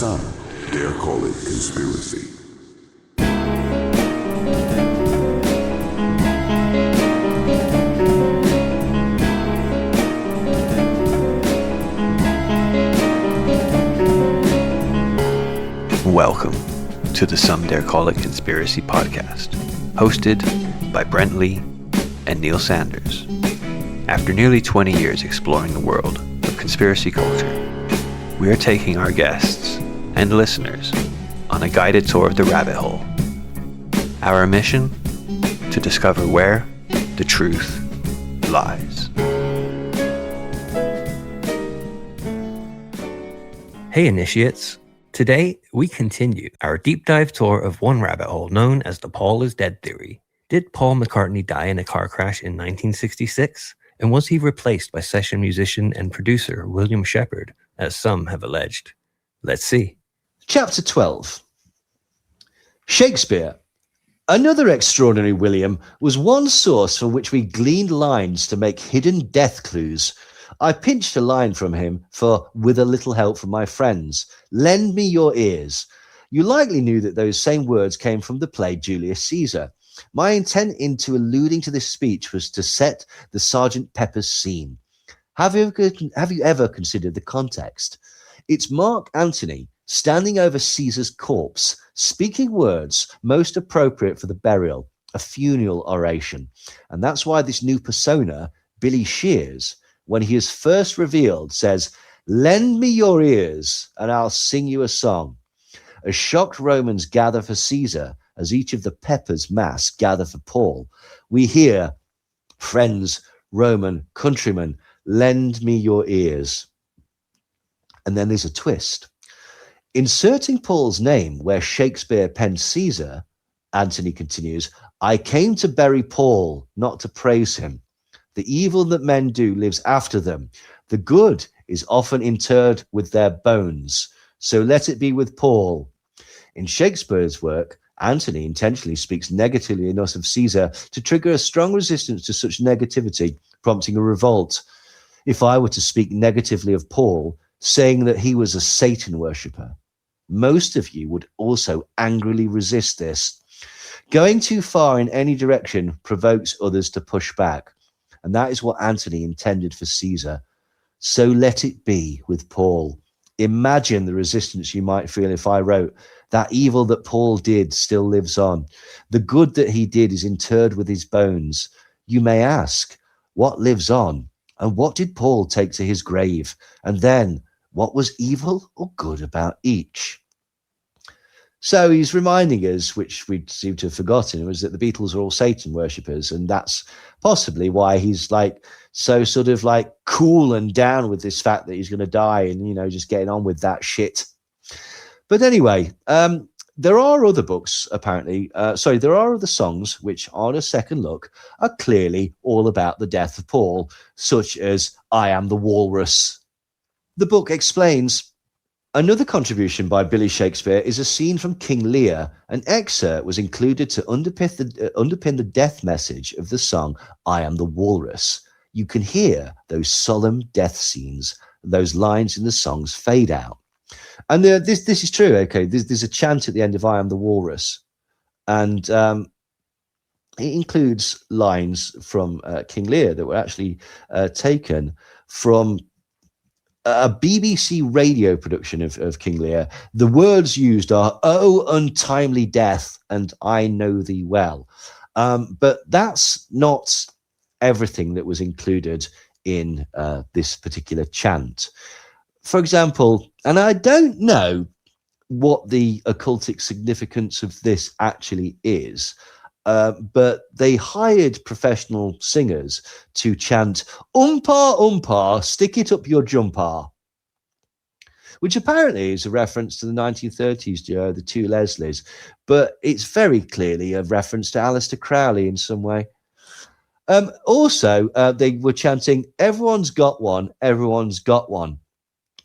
Some dare call it conspiracy. Welcome to the Some Dare Call It Conspiracy podcast, hosted by Brent Lee and Neil Sanders. After nearly 20 years exploring the world of conspiracy culture, we are taking our guests and listeners on a guided tour of the rabbit hole. Our mission? To discover where the truth lies. Hey initiates! Today, we continue our deep dive tour of one rabbit hole known as the Paul is dead theory. Did Paul McCartney die in a car crash in 1966? And was he replaced by session musician and producer William Shepard, as some have alleged? Let's see. Chapter 12. Shakespeare. Another extraordinary William was one source from which we gleaned lines to make hidden death clues. I pinched a line from him for "with a little help from my friends. Lend me your ears." You likely knew that those same words came from the play Julius Caesar. My intent into alluding to this speech was to set the Sgt. Pepper's scene. Have you ever considered the context? It's Mark Antony standing over Caesar's corpse, speaking words most appropriate for the burial, a funeral oration. And that's why this new persona, Billy Shears, when he is first revealed, says, "Lend me your ears and I'll sing you a song." As shocked Romans gather for Caesar, as each of the Peppers' mass gather for Paul, we hear, "Friends, Roman, countrymen, lend me your ears." And then there's a twist. Inserting Paul's name where Shakespeare penned Caesar, Antony continues, "I came to bury Paul, not to praise him. The evil that men do lives after them. The good is often interred with their bones. So let it be with Paul." In Shakespeare's work, Antony intentionally speaks negatively enough of Caesar to trigger a strong resistance to such negativity, prompting a revolt. If I were to speak negatively of Paul, saying that he was a Satan worshipper, most of you would also angrily resist this. Going too far in any direction provokes others to push back. And that is what Antony intended for Caesar. So let it be with Paul. Imagine the resistance you might feel if I wrote, "That evil that Paul did still lives on. The good that he did is interred with his bones." You may ask, what lives on? And what did Paul take to his grave? And then, what was evil or good about each? So he's reminding us, which we seem to have forgotten, was that the Beatles are all Satan worshippers. And that's possibly why he's like so sort of like cool and down with this fact that he's going to die and, you know, just getting on with that shit. But anyway, there are other books, apparently. There are other songs which, on a second look, are clearly all about the death of Paul, such as "I Am the Walrus." The book explains. Another contribution by Billy Shakespeare is a scene from King Lear. An excerpt was included to underpin the death message of the song "I Am the Walrus." You can hear those solemn death scenes, those lines in the songs fade out. And this is true, okay? There's a chant at the end of "I Am the Walrus." And it includes lines from King Lear that were actually taken from a BBC radio production of King Lear. The words used are "Oh, untimely death, and I know thee well." But that's not everything that was included in this particular chant. For example, and I don't know what the occultic significance of this actually is, but they hired professional singers to chant "Umpah, umpah, stick it up your jumper," which apparently is a reference to the 1930s duo, the Two Leslies, but it's very clearly a reference to Aleister Crowley in some way. Also, they were chanting "Everyone's got one, everyone's got one,"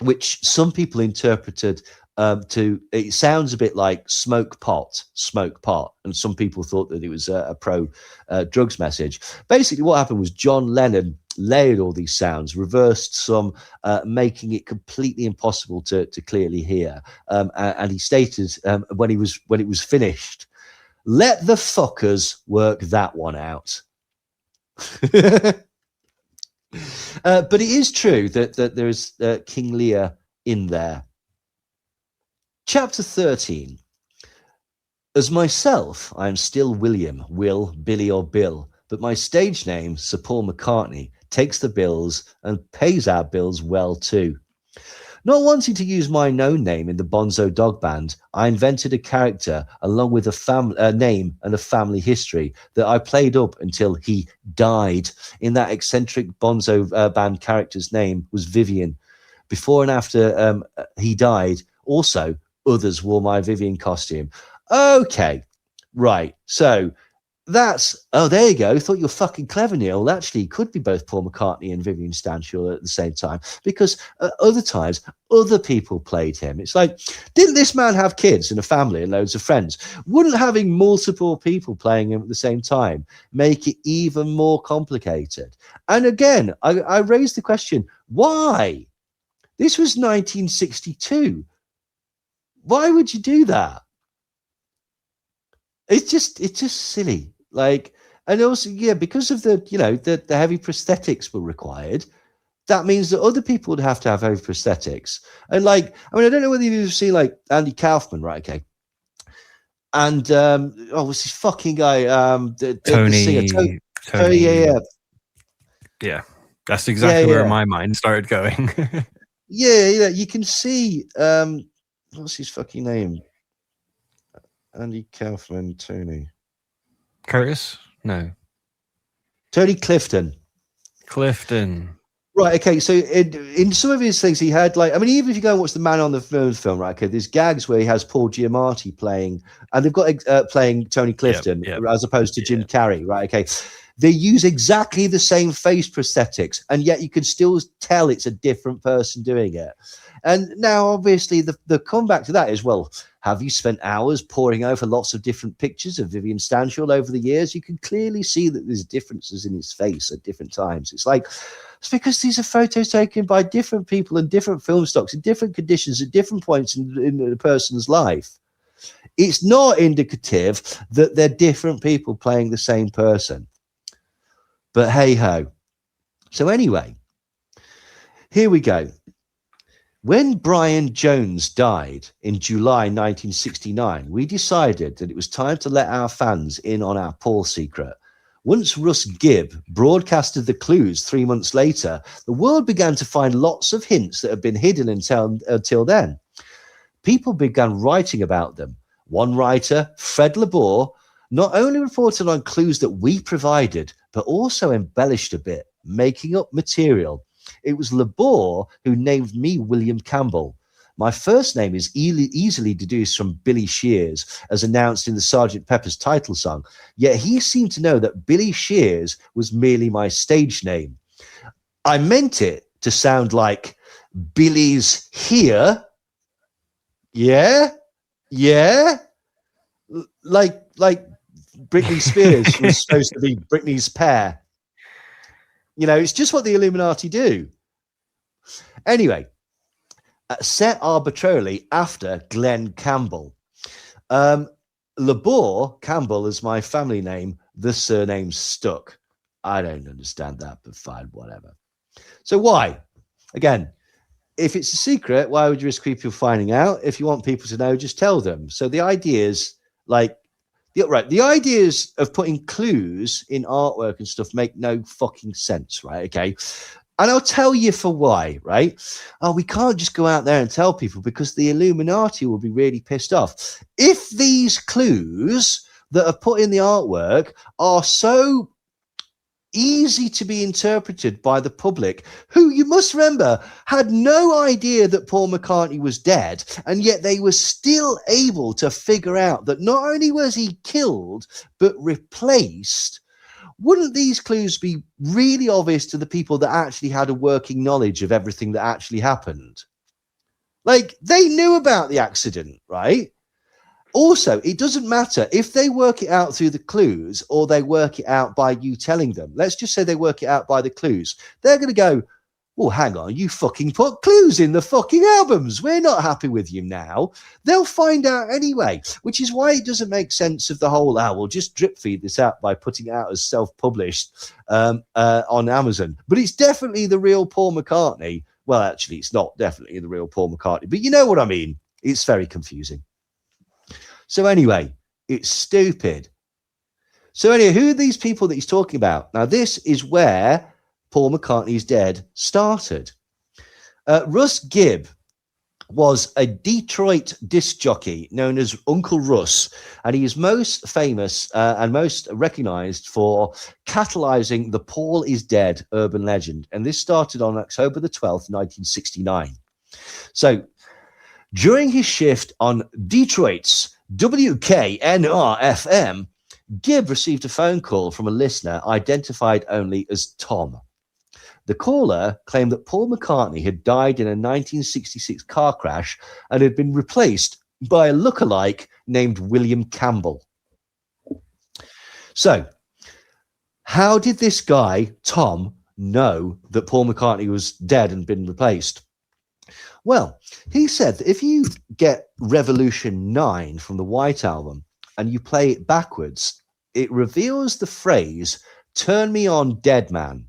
which some people interpreted it sounds a bit like smoke pot, and some people thought that it was a pro drugs message. Basically, what happened was John Lennon layered all these sounds, reversed some, making it completely impossible to clearly hear. And he stated when it was finished, "Let the fuckers work that one out." But it is true that there's King Lear in there. Chapter 13. As myself, I am still William, Will, Billy or Bill, but my stage name, Sir Paul McCartney, takes the bills and pays our bills well too. Not wanting to use my known name in the Bonzo Dog Band, I invented a character along with a name and a family history that I played up until he died. In that eccentric Bonzo Band character's name was Vivian. Before and after he died, also, others wore my Vivian costume. Okay, right, so that's, oh, there you go. Thought you were fucking clever, Neil. Actually, it could be both Paul McCartney and Vivian Stanshall at the same time, because other times, other people played him. It's like, didn't this man have kids and a family and loads of friends? Wouldn't having multiple people playing him at the same time make it even more complicated? And again, I raised the question, why? This was 1962. Why would you do that? It's just silly. Like, and also, yeah, because of the heavy prosthetics were required, that means that other people would have to have heavy prosthetics. And like, I mean, I don't know whether you've seen like Andy Kaufman, right? Okay. And what's this fucking guy? Tony. Tony, yeah. That's exactly where my mind started going. yeah, you can see. What's his fucking name? Andy Kaufman, Tony. Curtis? No. Tony Clifton. Right, okay, so in some of his things he had, like, I mean, even if you go and watch the Man on the Moon film, right, okay, there's gags where he has Paul Giamatti playing, and they've got playing Tony Clifton as opposed to Jim Carrey, right, okay. They use exactly the same face prosthetics, and yet you can still tell it's a different person doing it. And now, obviously, the comeback to that is, well, have you spent hours poring over lots of different pictures of Vivian Stanshall over the years? You can clearly see that there's differences in his face at different times. It's like, it's because these are photos taken by different people and different film stocks in different conditions at different points in the person's life. It's not indicative that they're different people playing the same person. But hey-ho. So anyway, here we go. When Brian Jones died in July 1969, we decided that it was time to let our fans in on our Paul secret. Once Russ Gibb broadcasted the clues 3 months later, the world began to find lots of hints that had been hidden until then. People began writing about them. One writer, Fred Laborde, not only reported on clues that we provided, but also embellished a bit, making up material. It was Laborde who named me William Campbell. My first name is easily deduced from Billy Shears, as announced in the Sgt. Pepper's title song, yet he seemed to know that Billy Shears was merely my stage name. I meant it to sound like Billy's here. Yeah? Like Britney Spears was supposed to be Britney's pair. You know, it's just what the Illuminati do. Anyway, set arbitrarily after Glenn Campbell. Laborde, Campbell is my family name. The surname stuck. I don't understand that, but fine, whatever. So why? Again, if it's a secret, why would you risk people finding out? If you want people to know, just tell them. So the idea is like, the ideas of putting clues in artwork and stuff make no fucking sense, right? Okay. And I'll tell you for why, right? Oh, we can't just go out there and tell people because the Illuminati will be really pissed off. If these clues that are put in the artwork are so easy to be interpreted by the public, who, you must remember, had no idea that Paul McCartney was dead, and yet they were still able to figure out that not only was he killed, but replaced, wouldn't these clues be really obvious to the people that actually had a working knowledge of everything that actually happened? Like, they knew about the accident, right? Also, it doesn't matter if they work it out through the clues or they work it out by you telling them. Let's just say they work it out by the clues. They're going to go, well, hang on, you fucking put clues in the fucking albums. We're not happy with you now. They'll find out anyway, which is why it doesn't make sense of the whole, we'll just drip feed this out by putting it out as self-published on Amazon. But it's definitely the real Paul McCartney. Well, actually, it's not definitely the real Paul McCartney, but you know what I mean. It's very confusing. So anyway, it's stupid. So anyway, who are these people that he's talking about? Now, this is where Paul McCartney's Dead started. Russ Gibb was a Detroit disc jockey known as Uncle Russ, and he is most famous and most recognized for catalyzing the Paul is Dead urban legend. And this started on October the 12th, 1969. So during his shift on Detroit's WKNR-FM, Gibb received a phone call from a listener identified only as Tom. The caller claimed that Paul McCartney had died in a 1966 car crash and had been replaced by a lookalike named William Campbell. So, how did this guy, Tom, know that Paul McCartney was dead and been replaced? Well, he said that if you get Revolution 9 from the White Album and you play it backwards, it reveals the phrase, "Turn me on, dead man."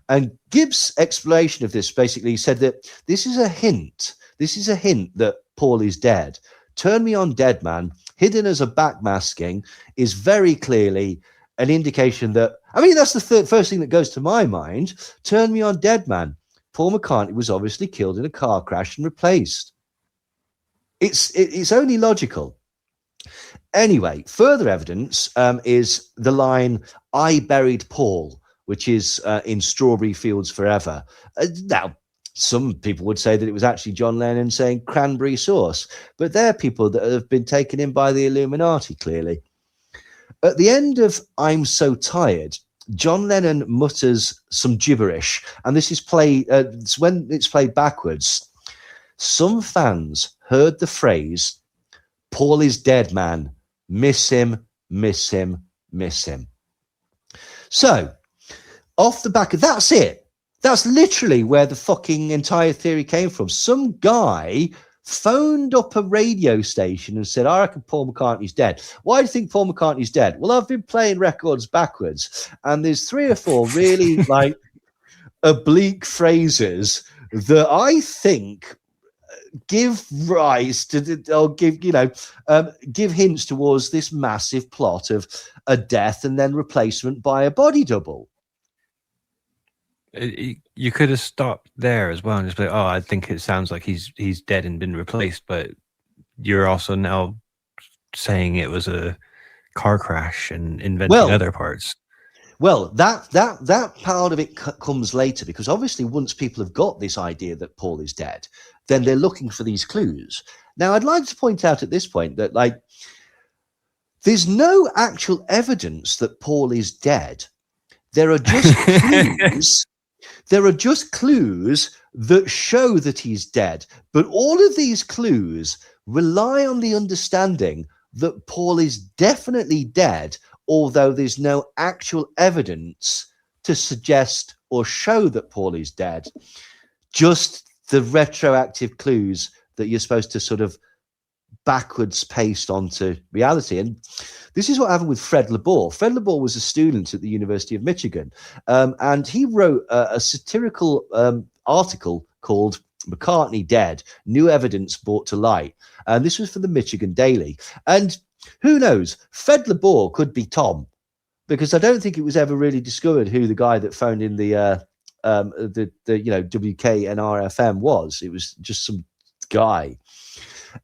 And Gibbs' explanation of this basically said that this is a hint. This is a hint that Paul is dead. "Turn me on, dead man," hidden as a backmasking, is very clearly an indication that, that's the first thing that goes to my mind. "Turn me on, dead man." Paul McCartney was obviously killed in a car crash and replaced. It's only logical. Anyway, further evidence is the line, "I buried Paul," which is in Strawberry Fields Forever. Now, some people would say that it was actually John Lennon saying cranberry sauce, but they're people that have been taken in by the Illuminati, clearly. At the end of "I'm So Tired," John Lennon mutters some gibberish, and this is played, when it's played backwards, some fans heard the phrase, "Paul is dead, man. Miss him, miss him, miss him." So, off the back of that's it. That's literally where the fucking entire theory came from. Some guy phoned up a radio station and said, "I reckon Paul McCartney's dead." "Why do you think Paul McCartney's dead?" "Well, I've been playing records backwards, and there's 3 or 4 really like oblique phrases that I think give rise to, or give hints towards this massive plot of a death and then replacement by a body double." You could have stopped there as well and just be like, "Oh, I think it sounds like he's dead and been replaced," but you're also now saying it was a car crash and inventing other parts. Well, that part of it comes later, because obviously once people have got this idea that Paul is dead, then they're looking for these clues. Now, I'd like to point out at this point that there's no actual evidence that Paul is dead. There are just clues. There are just clues that show that he's dead. But all of these clues rely on the understanding that Paul is definitely dead, although there's no actual evidence to suggest or show that Paul is dead. Just the retroactive clues that you're supposed to sort of backwards paste onto reality. And this is what happened with Fred LeBour. Fred LeBour was a student at the University of Michigan, and he wrote a satirical article called "McCartney Dead, New Evidence Brought to Light." And this was for the Michigan Daily. And who knows, Fred LeBour could be Tom, because I don't think it was ever really discovered who the guy that phoned in the WKNR-FM was. It was just some guy.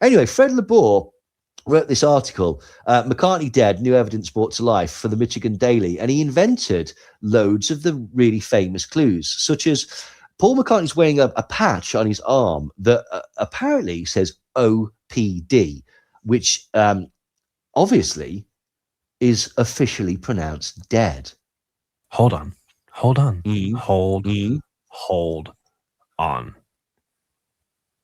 Anyway, Fred LeBour wrote this article, "McCartney Dead, New Evidence Brought to Life," for the Michigan Daily, and he invented loads of the really famous clues, such as Paul McCartney's wearing a patch on his arm that apparently says OPD, which obviously is officially pronounced dead. Hold on. Hold on.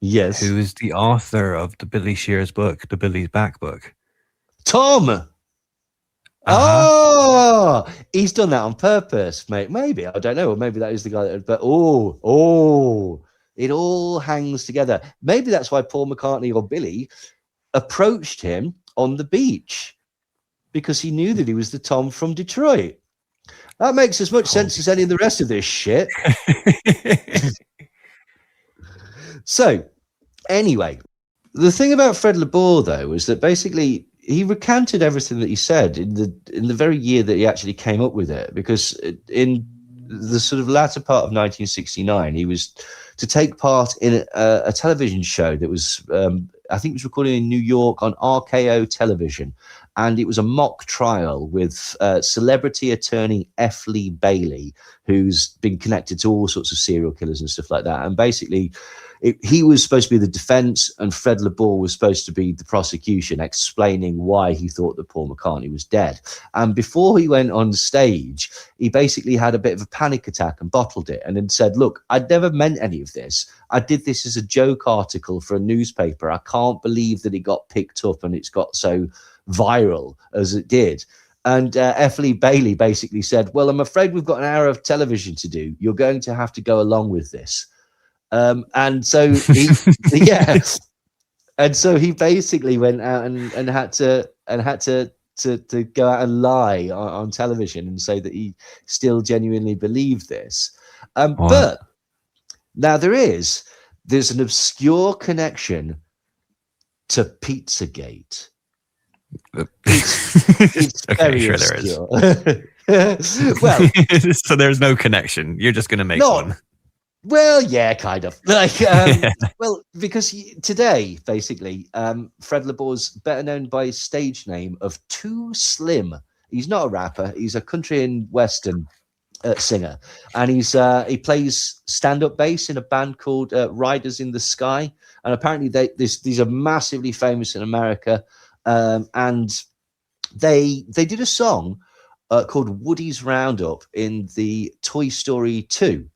Yes. Who is the author of the Billy Shears book, the Billy's Back book? Tom. Oh, he's done that on purpose, mate. Maybe, I don't know. Or maybe that is the guy that, but it all hangs together. Maybe that's why Paul McCartney or Billy approached him on the beach, because he knew that he was the Tom from Detroit. That makes as much sense as any of the rest of this shit. So, anyway, the thing about Fred LeBour, though, is that basically he recanted everything that he said in the very year that he actually came up with it, because in the sort of latter part of 1969, he was to take part in a television show that was, I think it was recorded in New York on RKO television. And it was a mock trial with celebrity attorney F. Lee Bailey, who's been connected to all sorts of serial killers and stuff like that. And basically, he was supposed to be the defense, and Fred LeBour was supposed to be the prosecution, explaining why he thought that Paul McCartney was dead. And before he went on stage, he basically had a bit of a panic attack and bottled it, and then said, look, I'd never meant any of this. I did this as a joke article for a newspaper. I can't believe that it got picked up and it's got so viral as it did. And F. Lee Bailey basically said, well, I'm afraid we've got an hour of television to do. You're going to have to go along with this. And so he, and so he basically went out and had to go out and lie on television and say that he still genuinely believed this. But now there's an obscure connection to Pizzagate. It's okay, very sure obscure. There is. Well, so there's no connection. You're just going to make one. Well, yeah, kind of. Well, because today, basically, Fred LeBour's better known by his stage name of Too Slim. He's not a rapper. He's a country and western singer, and he plays stand-up bass in a band called Riders in the Sky. And apparently, these are massively famous in America. And they did a song called Woody's Roundup in the Toy Story 2.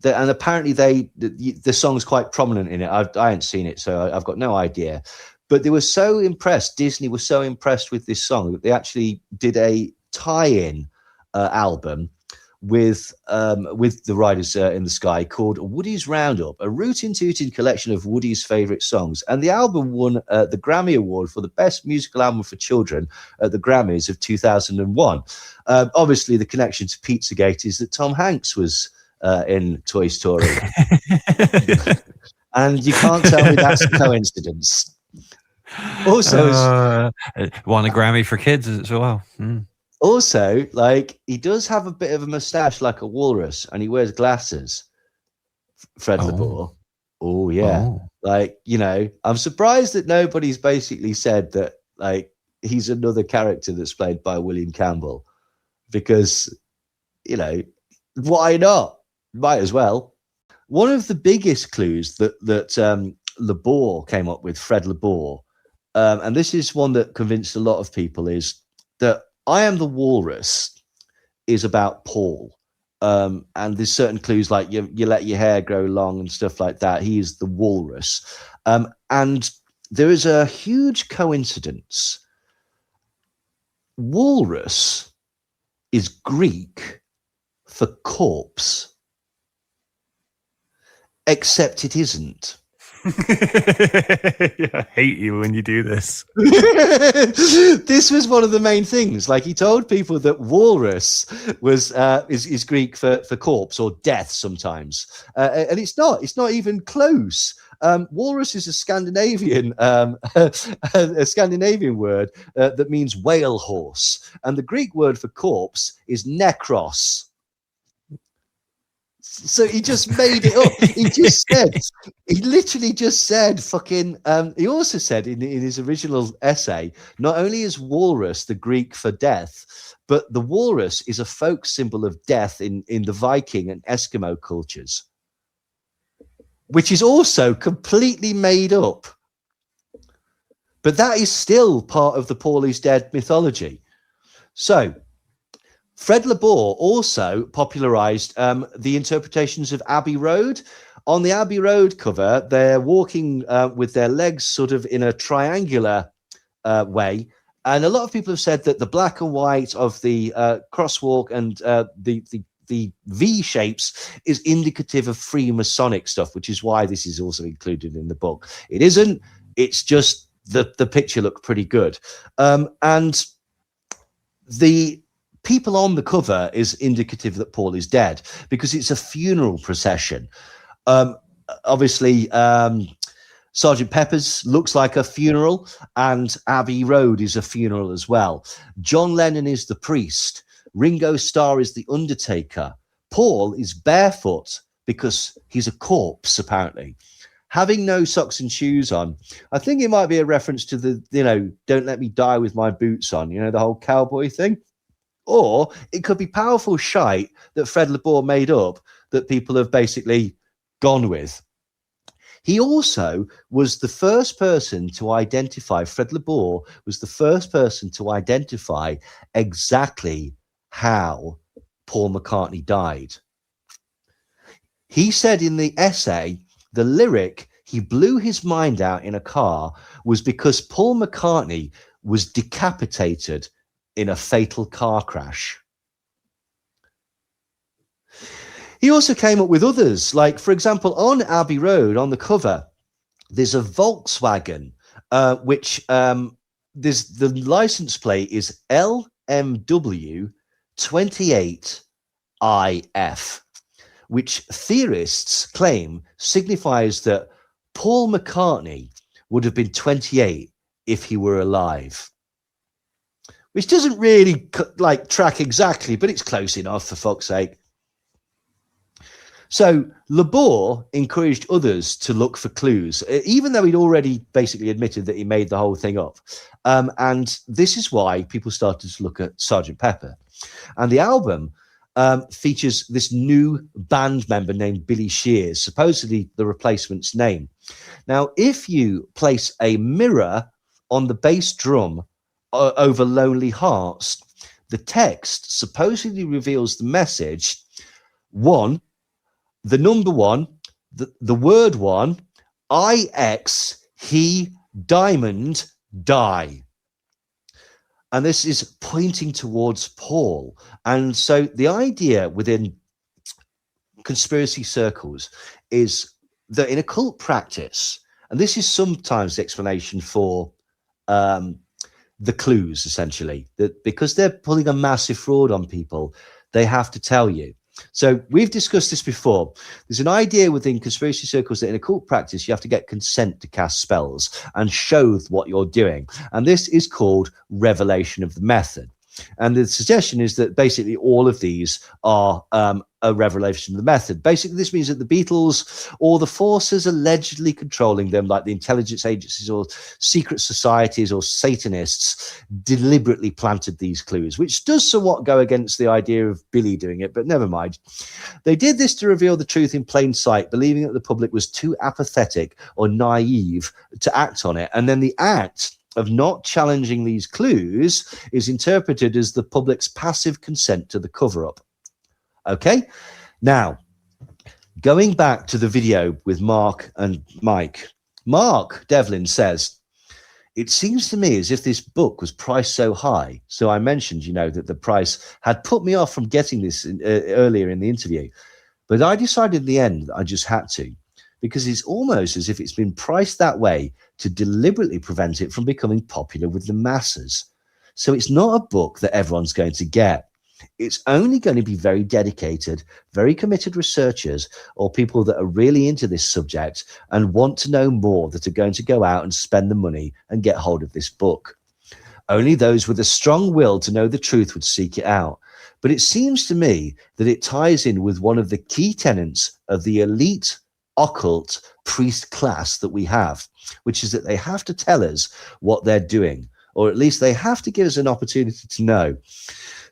And apparently the song's quite prominent in it. I haven't seen it, so I've got no idea. But they were so impressed, Disney was so impressed with this song that they actually did a tie-in album with the Riders in the Sky called Woody's Roundup, a rootin' collection of Woody's favourite songs. And the album won the Grammy Award for the Best Musical Album for Children at the Grammys of 2001. Obviously, the connection to Pizzagate is that Tom Hanks was in Toy Story. And you can't tell me that's a coincidence. Also, won a Grammy for kids as well. Also, like, he does have a bit of a mustache like a walrus, and he wears glasses. Fred LeBour. Oh, yeah. Oh. Like, you know, I'm surprised that nobody's basically said that, like, he's another character that's played by William Campbell, because, you know, why not? Might as well. One of the biggest clues that LeBour came up with, Fred LeBour, and this is one that convinced a lot of people, is that I Am the Walrus is about Paul. And there's certain clues like you let your hair grow long and stuff like that. He is the walrus. And there is a huge coincidence. Walrus is Greek for corpse, except it isn't. I hate you when you do this. This was one of the main things. Like, he told people that walrus was is Greek for corpse or death sometimes, and it's not even close. Walrus is a Scandinavian word that means whale horse, and the Greek word for corpse is nekros. So he just made it up. He literally just said fucking, he also said in his original essay, not only is walrus the Greek for death, but the walrus is a folk symbol of death in the Viking and Eskimo cultures, which is also completely made up. But that is still part of the Paul is dead mythology. So Fred LeBour also popularized the interpretations of Abbey Road. On the Abbey Road cover, they're walking with their legs sort of in a triangular way. And a lot of people have said that the black and white of the crosswalk and the V shapes is indicative of Freemasonic stuff, which is why this is also included in the book. It isn't. It's just the picture looked pretty good. And the people on the cover is indicative that Paul is dead because it's a funeral procession. Obviously, Sergeant Pepper's looks like a funeral, and Abbey Road is a funeral as well. John Lennon is the priest. Ringo Starr is the undertaker. Paul is barefoot because he's a corpse, apparently. Having no socks and shoes on. I think it might be a reference to the, don't let me die with my boots on, the whole cowboy thing. Or it could be powerful shite that Fred LeBour made up that people have basically gone with. He also was the first person to identify, Fred LeBour was the first person to identify exactly how Paul McCartney died. He said in the essay, the lyric, he blew his mind out in a car, was because Paul McCartney was decapitated in a fatal car crash. He also came up with others, like, for example, on Abbey Road, on the cover, there's a Volkswagen, which there's the license plate is LMW 28IF, which theorists claim signifies that Paul McCartney would have been 28 if he were alive. Which doesn't really track exactly, but it's close enough, for fuck's sake. So LeBour encouraged others to look for clues, even though he'd already basically admitted that he made the whole thing up. And this is why people started to look at Sgt. Pepper. And the album features this new band member named Billy Shears, supposedly the replacement's name. Now, if you place a mirror on the bass drum over Lonely Hearts, the text supposedly reveals the message, the number one, the word one, IX, he, diamond, die. And this is pointing towards Paul. And so the idea within conspiracy circles is that in occult practice, and this is sometimes the explanation for the clues, essentially, that because they're pulling a massive fraud on people, they have to tell you. So we've discussed this before. There's an idea within conspiracy circles that in occult practice, you have to get consent to cast spells and show what you're doing. And this is called revelation of the method. And the suggestion is that basically all of these are a revelation of the method. Basically, this means that the Beatles or the forces allegedly controlling them, like the intelligence agencies or secret societies or Satanists, deliberately planted these clues, which does somewhat go against the idea of Billy doing it, but never mind. They did this to reveal the truth in plain sight, believing that the public was too apathetic or naive to act on it. And then the act of not challenging these clues is interpreted as the public's passive consent to the cover-up. Okay, now going back to the video with Mark and Mike, Mark Devlin says, it seems to me as if this book was priced so high. So I mentioned, that the price had put me off from getting this earlier in the interview, but I decided in the end that I just had to, because it's almost as if it's been priced that way to deliberately prevent it from becoming popular with the masses. So it's not a book that everyone's going to get. It's only going to be very dedicated, very committed researchers or people that are really into this subject and want to know more that are going to go out and spend the money and get hold of this book. Only those with a strong will to know the truth would seek it out. But it seems to me that it ties in with one of the key tenets of the elite occult priest class that we have, which is that they have to tell us what they're doing, or at least they have to give us an opportunity to know.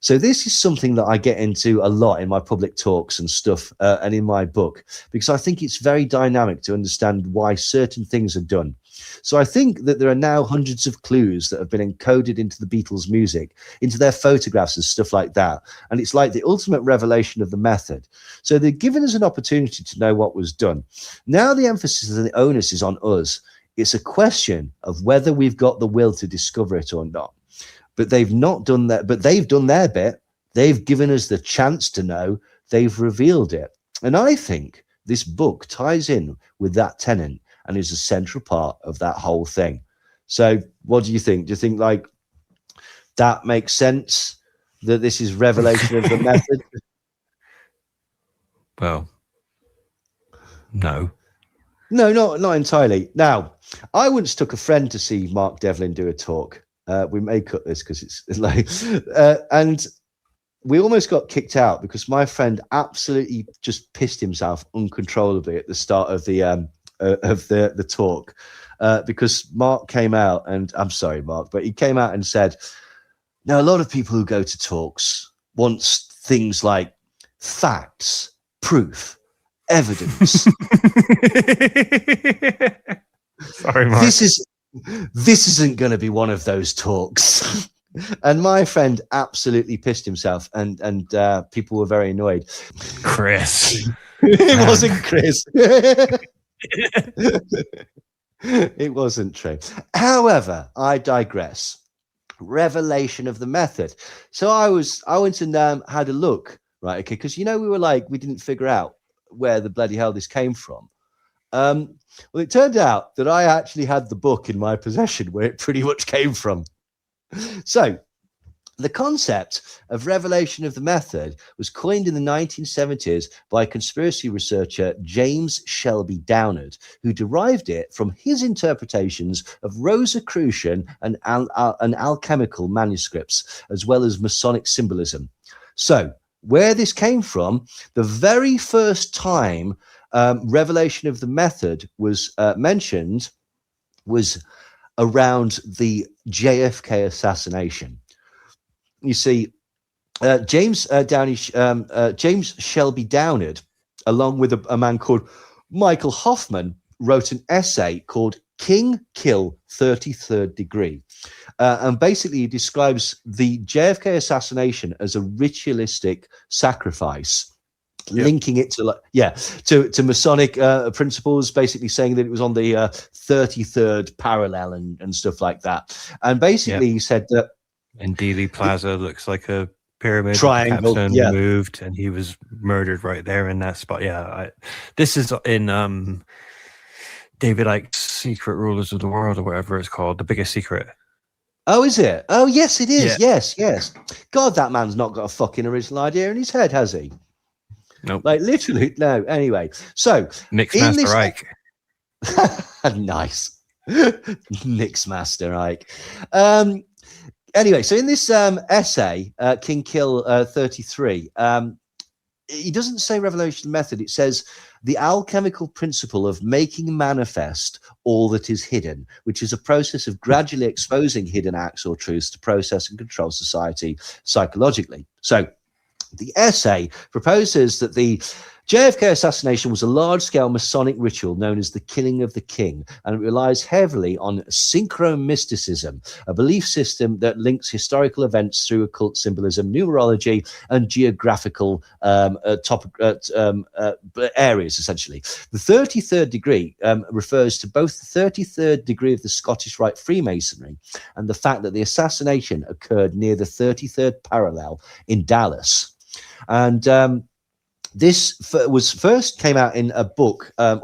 So this is something that I get into a lot in my public talks and stuff, and in my book, because I think it's very dynamic to understand why certain things are done. So I think that there are now hundreds of clues that have been encoded into the Beatles' music, into their photographs and stuff like that. And it's like the ultimate revelation of the method. So they've given us an opportunity to know what was done. Now the emphasis and the onus is on us. It's a question of whether we've got the will to discover it or not. But they've not done that. But they've done their bit. They've given us the chance to know. They've revealed it. And I think this book ties in with that tenet and is a central part of that whole thing. So what do you think? Do you think like that makes sense, that this is revelation of the method? Well, no. No, not entirely. Now, I once took a friend to see Mark Devlin do a talk. We may cut this because it's like, and we almost got kicked out because my friend absolutely just pissed himself uncontrollably at the start of the talk, because Mark came out, and I'm sorry, Mark, but he came out and said, now a lot of people who go to talks want things like facts, proof, evidence. Sorry, Mark. This isn't going to be one of those talks. And my friend absolutely pissed himself, and people were very annoyed. Chris. It wasn't Chris. It wasn't true. However, I digress. Revelation of the method. So I went and had a look, right? Okay, because we were like, we didn't figure out where the bloody hell this came from. Well, it turned out that I actually had the book in my possession where it pretty much came from. So the concept of revelation of the method was coined in the 1970s by conspiracy researcher James Shelby Downard, who derived it from his interpretations of Rosicrucian and alchemical manuscripts, as well as Masonic symbolism. So where this came from, the very first time revelation of the method was mentioned was around the JFK assassination. You see, James Shelby Downard, along with a man called Michael Hoffman, wrote an essay called King Kill 33rd Degree. And basically he describes the JFK assassination as a ritualistic sacrifice. Yep. Linking it to Masonic principles, basically saying that it was on the 33rd parallel and stuff like that. And basically he said that, and Dealey Plaza looks like a pyramid triangle, moved, and he was murdered right there in that spot. This is in David Icke's Secret Rulers of the World, or whatever it's called, The Biggest Secret. Oh, is it? Oh, yes, it is. Yes. God, that man's not got a fucking original idea in his head, has he? Nope. Like literally, no. Anyway, so Mixmaster Ike. Nice. Mixmaster Ike. Anyway, so in this essay, King Kill 33, he doesn't say revelation method. It says the alchemical principle of making manifest all that is hidden, which is a process of gradually exposing hidden acts or truths to process and control society psychologically. So the essay proposes that the JFK assassination was a large-scale Masonic ritual known as the killing of the king, and it relies heavily on synchromysticism, a belief system that links historical events through occult symbolism, numerology, and geographical areas, essentially. The 33rd degree refers to both the 33rd degree of the Scottish Rite Freemasonry and the fact that the assassination occurred near the 33rd parallel in Dallas. And this was first came out in a book, a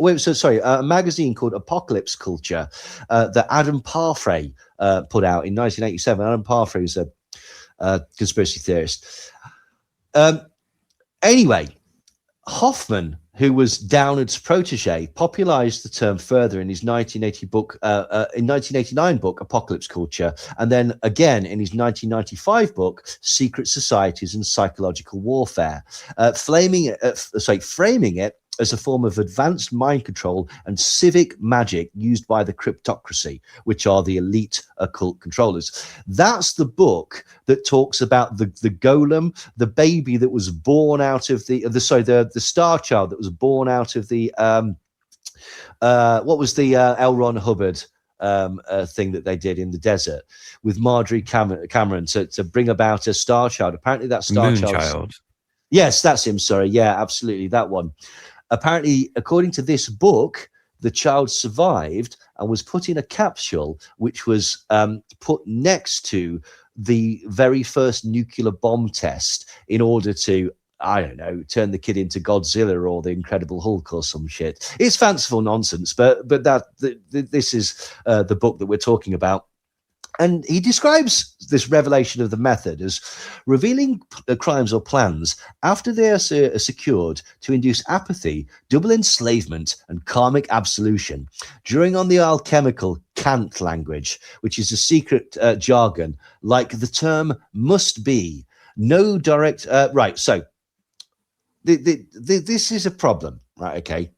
magazine called Apocalypse Culture that Adam Parfrey put out in 1987. Adam Parfrey was a conspiracy theorist. Anyway, Hoffman, who was Downard's protege, popularized the term further in his 1989 book, Apocalypse Culture, and then again in his 1995 book, Secret Societies and Psychological Warfare, framing it as a form of advanced mind control and civic magic used by the cryptocracy, which are the elite occult controllers. That's the book that talks about the golem, the baby that was born out of the star child that was born out of the what was the L. Ron Hubbard thing that they did in the desert with Marjorie Cameron to bring about a star child. Apparently that star Moonchild. Yes, that's him. Sorry. Yeah, absolutely. That one. Apparently, according to this book, the child survived and was put in a capsule, which was put next to the very first nuclear bomb test in order to, I don't know, turn the kid into Godzilla or the Incredible Hulk or some shit. It's fanciful nonsense, but this is the book that we're talking about. And he describes this revelation of the method as revealing crimes or plans after they are secured to induce apathy, double enslavement, and karmic absolution, drawing on the alchemical cant language, which is a secret jargon, like the term must be. No direct... right, so this is a problem, right, okay.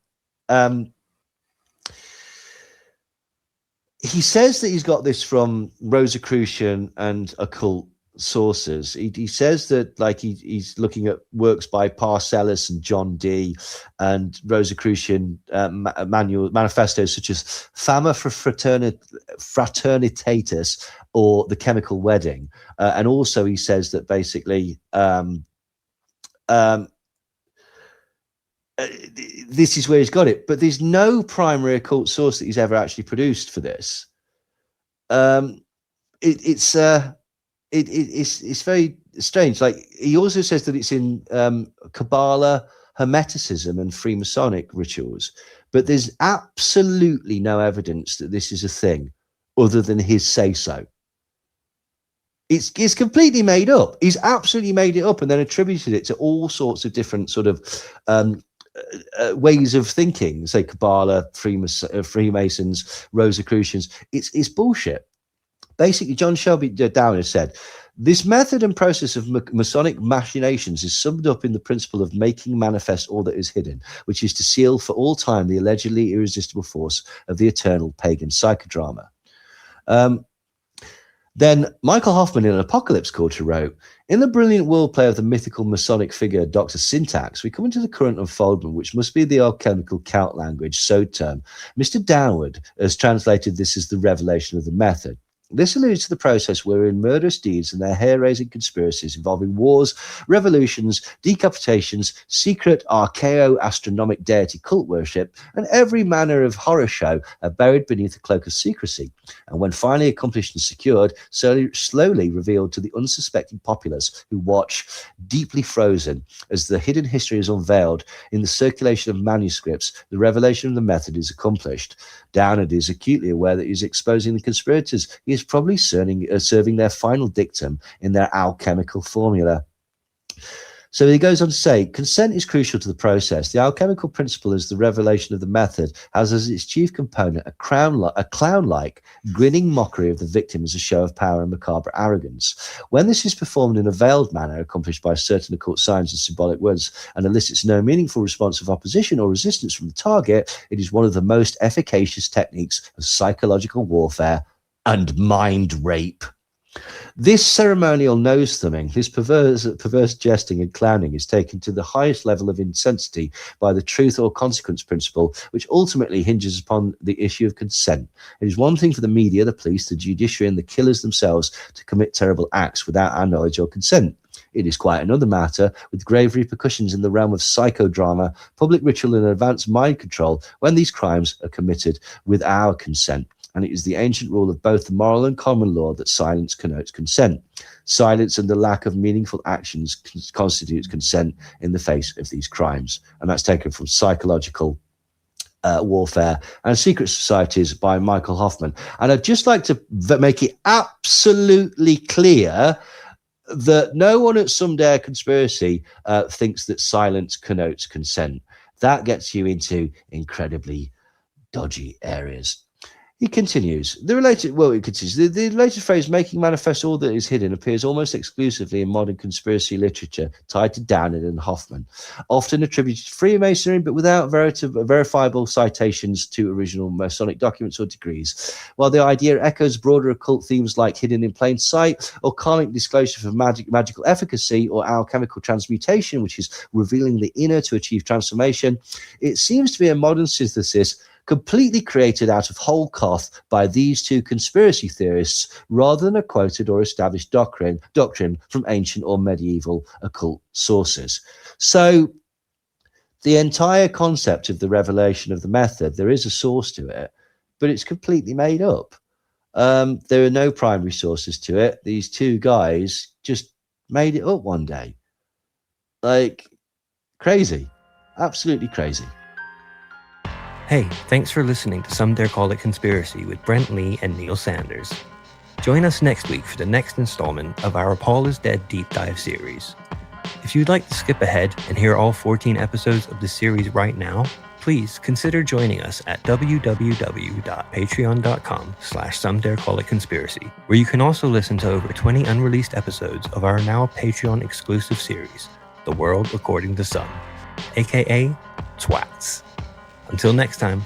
He says that he's got this from Rosicrucian and occult sources. He says that like he's looking at works by Paracelsus and John Dee and Rosicrucian manifestos such as Fama Fraternitatis or The Chemical Wedding. And also he says that basically this is where he's got it, but there's no primary occult source that he's ever actually produced for this. It's very strange. Like he also says that it's in Kabbalah, Hermeticism, and Freemasonic rituals, but there's absolutely no evidence that this is a thing other than his say so. It's completely made up. He's absolutely made it up and then attributed it to all sorts of different sort of ways of thinking, say Kabbalah, Freemasons, Rosicrucians. It's bullshit. Basically, John Shelby Down has said, this method and process of Masonic machinations is summed up in the principle of making manifest all that is hidden, which is to seal for all time the allegedly irresistible force of the eternal pagan psychodrama. Then Michael Hoffman in an Apocalypse Culture wrote, in the brilliant wordplay of the mythical Masonic figure Dr. Syntax, we come into the current unfoldment, which must be the alchemical Celt language, so term. Mr. Downward has translated this as the revelation of the method. This alludes to the process wherein murderous deeds and their hair-raising conspiracies involving wars, revolutions, decapitations, secret archaeo-astronomic deity cult worship, and every manner of horror show are buried beneath a cloak of secrecy, and when finally accomplished and secured, slowly revealed to the unsuspecting populace who watch, deeply frozen, as the hidden history is unveiled in the circulation of manuscripts, the revelation of the method is accomplished. Downard is acutely aware that he is exposing the conspirators. He is probably serving their final dictum in their alchemical formula. So he goes on to say, consent is crucial to the process. The alchemical principle is the revelation of the method, has as its chief component a clown-like grinning mockery of the victim as a show of power and macabre arrogance. When this is performed in a veiled manner, accomplished by certain occult signs and symbolic words, and elicits no meaningful response of opposition or resistance from the target, it is one of the most efficacious techniques of psychological warfare and mind rape. This ceremonial nose thumbing, this perverse jesting and clowning is taken to the highest level of intensity by the truth or consequence principle, which ultimately hinges upon the issue of consent. It is one thing for the media, the police, the judiciary, and the killers themselves to commit terrible acts without our knowledge or consent. It is quite another matter, with grave repercussions in the realm of psychodrama, public ritual, and advanced mind control, when these crimes are committed with our consent. And it is the ancient rule of both the moral and common law that silence connotes consent. Silence and the lack of meaningful actions constitutes consent in the face of these crimes. And that's taken from Psychological Warfare and Secret Societies by Michael Hoffman. And I'd just like to make it absolutely clear that no one at Some Dare Conspiracy thinks that silence connotes consent. That gets you into incredibly dodgy areas. He continues, the related phrase, making manifest all that is hidden, appears almost exclusively in modern conspiracy literature tied to Downard and Hoffman, often attributed to Freemasonry, but without verifiable citations to original Masonic documents or degrees. While the idea echoes broader occult themes like hidden in plain sight, or karmic disclosure for magical efficacy, or alchemical transmutation, which is revealing the inner to achieve transformation, it seems to be a modern synthesis completely created out of whole cloth by these two conspiracy theorists rather than a quoted or established doctrine from ancient or medieval occult sources. So the entire concept of the revelation of the method, there is a source to it, but it's completely made up. There are no primary sources to it. These two guys just made it up one day. Like, crazy. Absolutely crazy. Hey, thanks for listening to Some Dare Call It Conspiracy with Brent Lee and Neil Sanders. Join us next week for the next installment of our Paul is Dead deep dive series. If you'd like to skip ahead and hear all 14 episodes of the series right now, please consider joining us at www.patreon.com/somedarecallitconspiracy, where you can also listen to over 20 unreleased episodes of our now Patreon exclusive series, The World According to Some, aka Twats. Until next time.